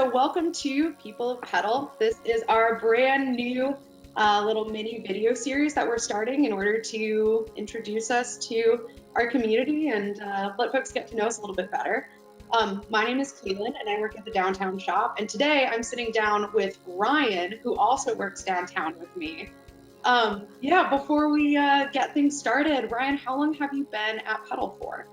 So welcome to People of Pedal. This is our brand new little mini video series that we're starting in order to introduce us to our community and let folks get to know us a little bit better. My name is Caitlin and I work at the downtown shop, and today I'm sitting down with Ryan, who also works downtown with me. Before we get things started, Ryan, how long have you been at Pedal for?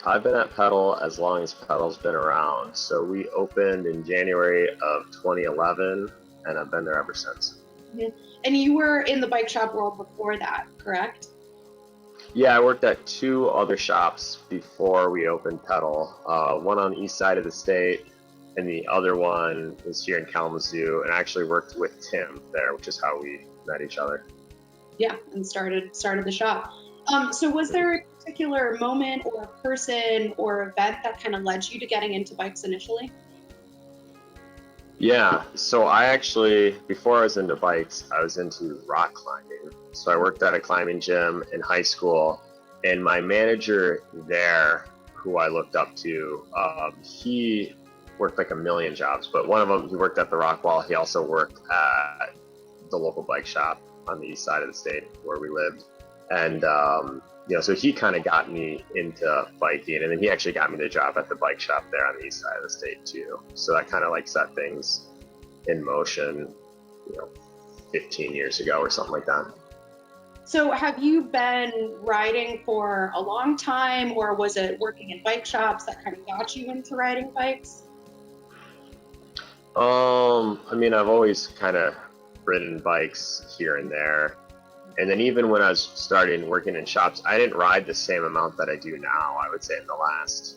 I've been at Pedal as long as Pedal's been around. So we opened in January of 2011, and I've been there ever since. Mm-hmm. And you were in the bike shop world before that, correct? Yeah, I worked at two other shops before we opened Pedal. One on the east side of the state, and the other one was here in Kalamazoo, and I actually worked with Tim there, which is how we met each other. Yeah, and started the shop. So was there a particular moment or a person or event that kind of led you to getting into bikes initially? Yeah, so I actually, before I was into bikes, I was into rock climbing. So I worked at a climbing gym in high school, and my manager there, who I looked up to, he worked like a million jobs, but one of them, he worked at the rock wall. He also worked at the local bike shop on the east side of the state where we lived. And, so he kind of got me into biking, and then he actually got me the job at the bike shop there on the east side of the state too. So that kind of like set things in motion, 15 years ago or something like that. So have you been riding for a long time, or was it working in bike shops that kind of got you into riding bikes? I've always kind of ridden bikes here and there. And then even when I was starting working in shops, I didn't ride the same amount that I do now. I would say in the last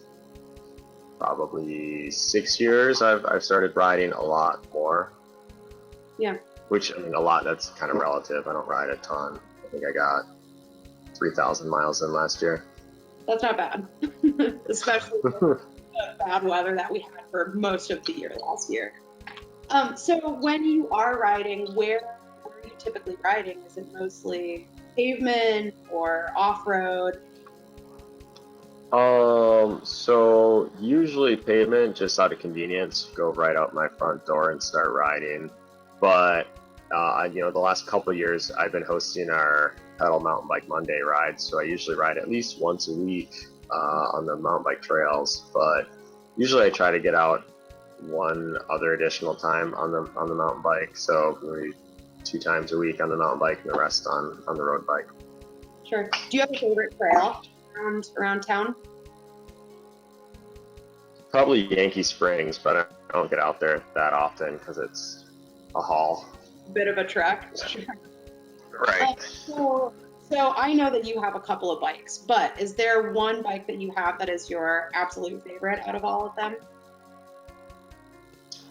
probably 6 years, I've started riding a lot more. Yeah. Which, a lot, that's kind of relative. I don't ride a ton. I think I got 3,000 miles in last year. That's not bad, especially with the bad weather that we had for most of the year last year. So when you are riding, where are you typically riding? Is it mostly pavement or off-road? So usually pavement, just out of convenience, go right out my front door and start riding. But the last couple of years I've been hosting our Pedal Mountain Bike Monday rides, so I usually ride at least once a week on the mountain bike trails. But usually I try to get out one other additional time on the mountain bike, so maybe 2 times a week on the mountain bike and the rest on the road bike. Sure. Do you have a favorite trail around town? Probably Yankee Springs, but I don't get out there that often because it's a haul. Bit of a trek. Right. So I know that you have a couple of bikes, but is there one bike that you have that is your absolute favorite out of all of them?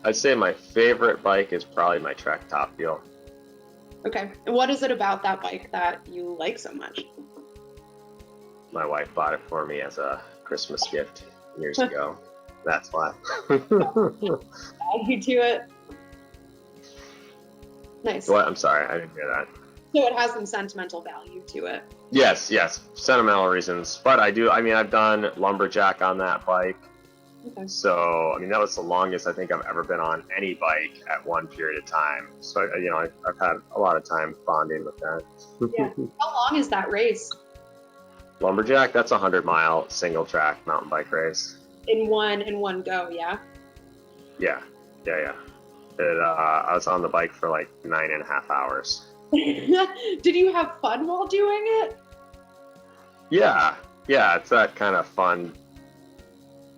I'd say my favorite bike is probably my Trek Top Fuel. Okay. And what is it about that bike that you like so much? My wife bought it for me as a Christmas gift years ago. That's why. Add you to it. Nice. What? I'm sorry, I didn't hear that. So it has some sentimental value to it. Yes, sentimental reasons. But I've done lumberjack on that bike. Okay. So, that was the longest I think I've ever been on any bike at one period of time. So, I've had a lot of time bonding with that. Yeah. How long is that race? Lumberjack, that's a 100-mile single track mountain bike race. In one go, yeah? Yeah. I was on the bike for like 9.5 hours. Did you have fun while doing it? Yeah, it's that kind of fun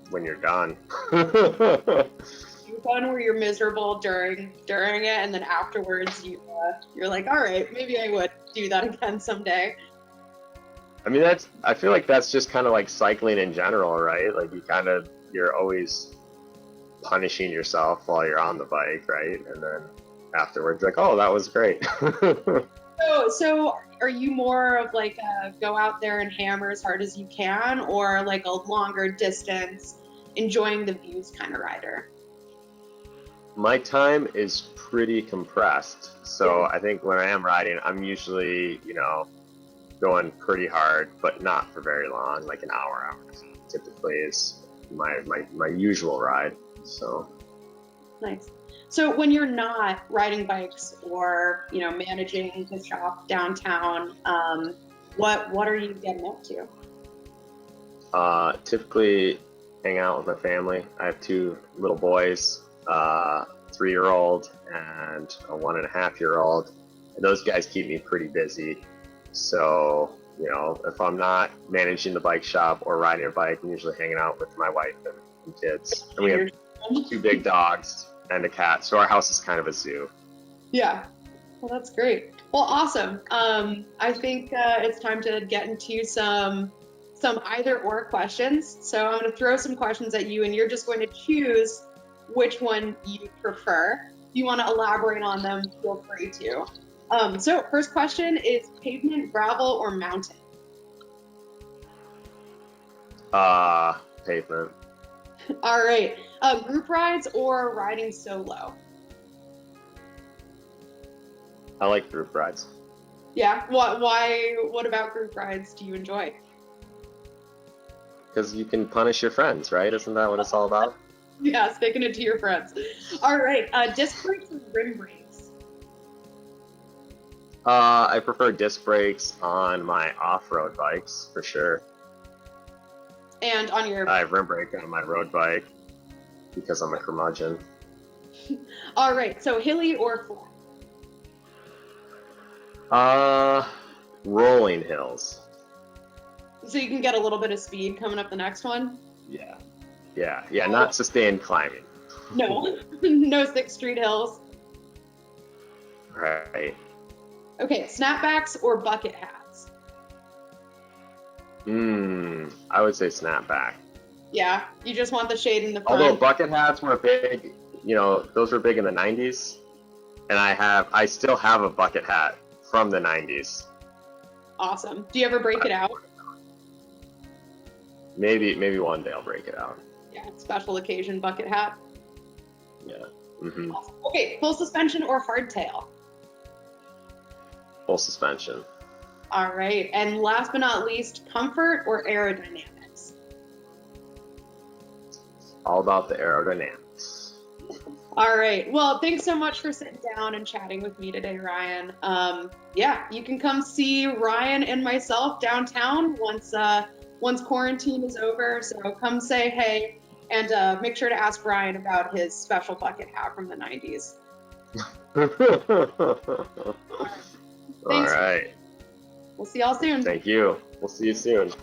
when you're done. Fun where you're miserable during it, and then afterwards you're like, all right, maybe I would do that again someday. I feel like that's just kind of like cycling in general, right? Like you're always punishing yourself while you're on the bike, right? And then afterwards, like, oh, that was great. So are you more of like a go out there and hammer as hard as you can, or like a longer distance, enjoying the views kind of rider? My time is pretty compressed. So I think when I am riding, I'm usually, going pretty hard, but not for very long, like an hour typically is my usual ride. So Nice. So when you're not riding bikes or, managing the shop downtown, what are you getting up to? Typically hang out with my family. I have two little boys, 3-year-old and a 1.5-year-old. And those guys keep me pretty busy. So, if I'm not managing the bike shop or riding a bike, I'm usually hanging out with my wife and kids. And we have 2 big dogs and a cat. So our house is kind of a zoo. Yeah. Well, that's great. Well, awesome. I think it's time to get into some either or questions. So I'm going to throw some questions at you, and you're just going to choose which one you prefer. If you want to elaborate on them, feel free to. So first question is pavement, gravel, or mountain? Pavement. All right. Group rides or riding solo? I like group rides. Yeah. What about group rides do you enjoy? Because you can punish your friends, right? Isn't that what it's all about? Yeah, sticking it to your friends. All right. Disc brakes or rim brakes? I prefer disc brakes on my off-road bikes for sure. And on your. I have rim brake on my road bike because I'm a curmudgeon. All right. So hilly or flat? Rolling hills. So you can get a little bit of speed coming up the next one? Yeah. Not sustained climbing. No. No 6th Street hills. Right. Okay. Snapbacks or bucket hats? I would say snapback. Yeah. You just want the shade in the front. Although bucket hats were big, those were big in the 90s. And I still have a bucket hat from the 90s. Awesome. Do you ever break it out? Maybe one day I'll break it out. Yeah, special occasion bucket hat. Yeah. Mm-hmm. Awesome. Okay, full suspension or hardtail? Full suspension. All right, and last but not least, comfort or aerodynamics? All about the aerodynamics. All right. Well, thanks so much for sitting down and chatting with me today, Ryan. Yeah, you can come see Ryan and myself downtown once quarantine is over. So come say hey, and make sure to ask Ryan about his special bucket hat from the 90s. All right. We'll see y'all soon. Thank you. We'll see you soon.